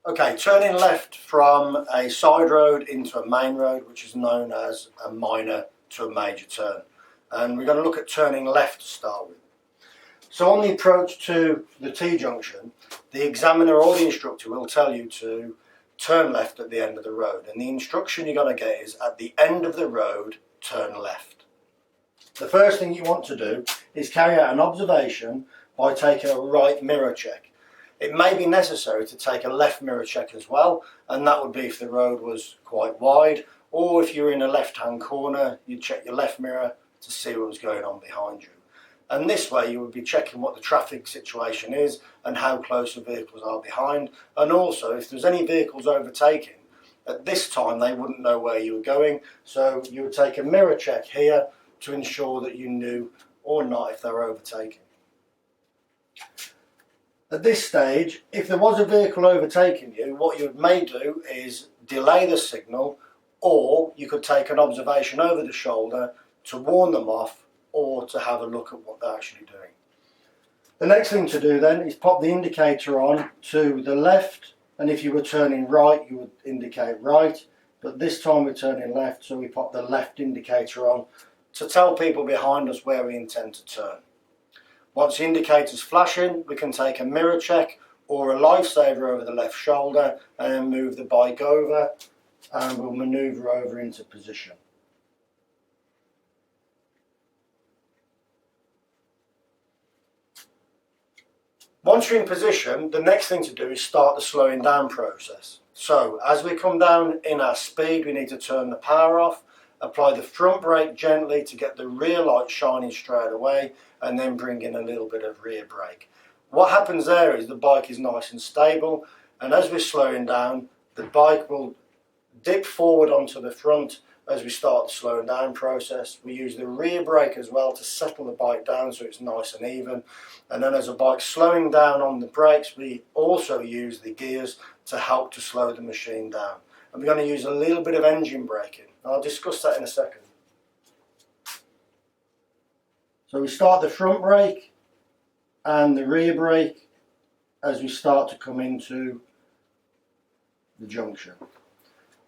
Okay, turning left from a side road into a main road, which is known as a minor to a major turn. And we're going to look at turning left to start with. So on the approach to the T-junction, the examiner or the instructor will tell you to turn left at the end of the road. And the instruction you're going to get is, at the end of the road, turn left. The first thing you want to do is carry out an observation by taking a right mirror check. It may be necessary to take a left mirror check as well, and that would be if the road was quite wide, or if you're in a left-hand corner, you check your left mirror to see what was going on behind you. And this way you would be checking what the traffic situation is and how close the vehicles are behind, and also if there's any vehicles overtaking, at this time they wouldn't know where you were going, so you would take a mirror check here to ensure that you knew or not if they were overtaking. At this stage, if there was a vehicle overtaking you, what you may do is delay the signal, or you could take an observation over the shoulder to warn them off or to have a look at what they're actually doing. The next thing to do then is pop the indicator on to the left, and if you were turning right you would indicate right, but this time we're turning left, so we pop the left indicator on to tell people behind us where we intend to turn. Once the indicator's flashing, we can take a mirror check or a lifesaver over the left shoulder and then move the bike over, and we'll manoeuvre over into position. Once you're in position, the next thing to do is start the slowing down process. So as we come down in our speed, we need to turn the power off, apply the front brake gently to get the rear light shining straight away, and then bring in a little bit of rear brake. What happens there is the bike is nice and stable, and as we're slowing down, the bike will dip forward onto the front as we start the slowing down process. We use the rear brake as well to settle the bike down so it's nice and even, and then as the bike's slowing down on the brakes, we also use the gears to help to slow the machine down. And we're going to use a little bit of engine braking. I'll discuss that in a second. So we start the front brake and the rear brake as we start to come into the junction.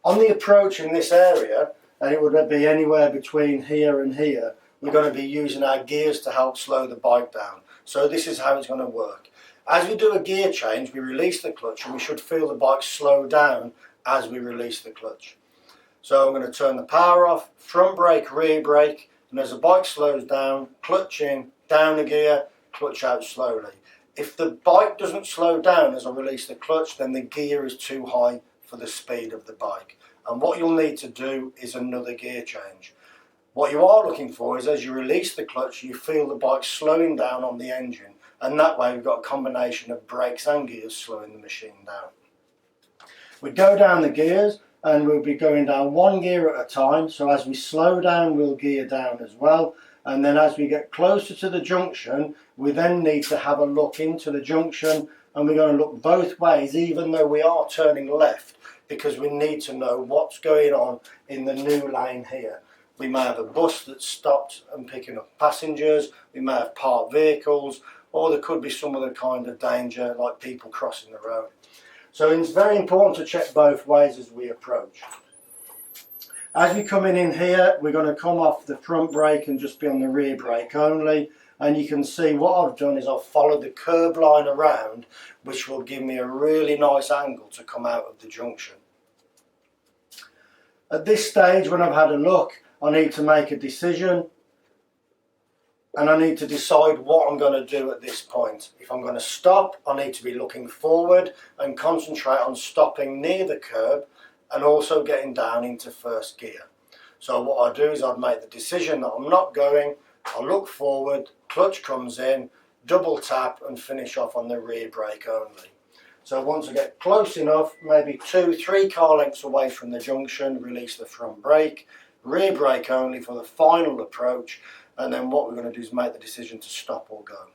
On the approach in this area, and it would be anywhere between here and here, we're going to be using our gears to help slow the bike down. So this is how it's going to work. As we do a gear change, we release the clutch, and we should feel the bike slow down as we release the clutch. So I'm going to turn the power off, front brake, rear brake, and as the bike slows down, clutch in, down a gear, clutch out slowly. If the bike doesn't slow down as I release the clutch, then the gear is too high for the speed of the bike. And what you'll need to do is another gear change. What you are looking for is, as you release the clutch, you feel the bike slowing down on the engine, and that way we've got a combination of brakes and gears slowing the machine down. We go down the gears, and we'll be going down one gear at a time, so as we slow down we'll gear down as well, and then as we get closer to the junction we then need to have a look into the junction, and we're going to look both ways even though we are turning left, because we need to know what's going on in the new lane here. We may have a bus that's stopped and picking up passengers, we may have parked vehicles, or there could be some other kind of danger like people crossing the road. So it's very important to check both ways as we approach. As we come in here, we're going to come off the front brake and just be on the rear brake only. And you can see what I've done is I've followed the curb line around, which will give me a really nice angle to come out of the junction. At this stage, when I've had a look, I need to make a decision. And I need to decide what I'm going to do at this point. If I'm going to stop, I need to be looking forward and concentrate on stopping near the curb and also getting down into first gear. So what I do is I'd make the decision that I'm not going, I look forward, clutch comes in, double tap and finish off on the rear brake only. So once I get close enough, maybe 2-3 car lengths away from the junction, release the front brake, rear brake only for the final approach, and then what we're going to do is make the decision to stop or go.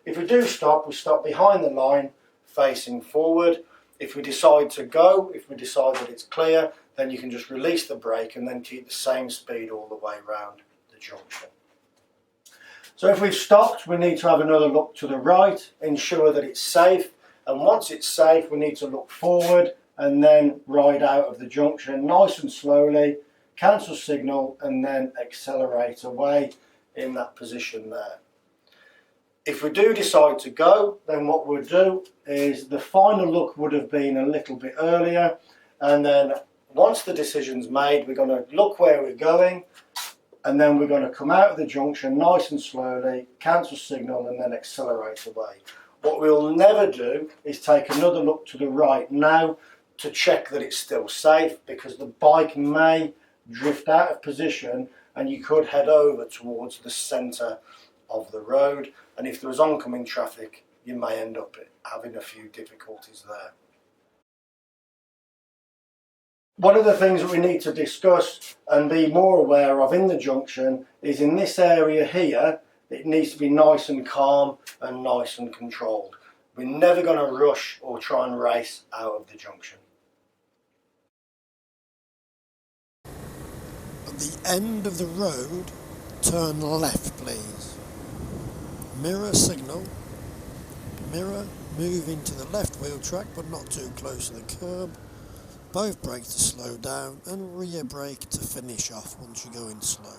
If we do stop, we stop behind the line facing forward. If we decide to go, if we decide that it's clear, then you can just release the brake and then keep the same speed all the way around the junction. So if we've stopped, we need to have another look to the right, ensure that it's safe, and once it's safe we need to look forward and then ride out of the junction nice and slowly, cancel signal and then accelerate away in that position there. If we do decide to go, then what we'll do is the final look would have been a little bit earlier, and then once the decision's made we're going to look where we're going and then we're going to come out of the junction nice and slowly, cancel signal and then accelerate away. What we'll never do is take another look to the right now to check that it's still safe, because the bike may drift out of position and you could head over towards the centre of the road, and if there was oncoming traffic you may end up having a few difficulties there. One of the things that we need to discuss and be more aware of in the junction is in this area here it needs to be nice and calm and nice and controlled. We're never going to rush or try and race out of the junction. At the end of the road, turn left please. Mirror signal, mirror, move into the left wheel track but not too close to the curb, both brakes to slow down and rear brake to finish off once you go in slow.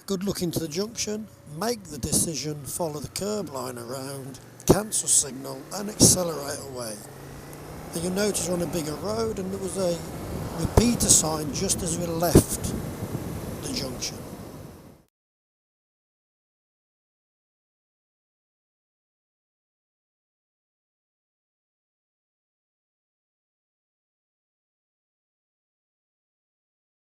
Good look into the junction, make the decision, follow the curb line around, cancel signal and accelerate away. And you'll notice we're on a bigger road and there was a repeater sign just as we left the junction.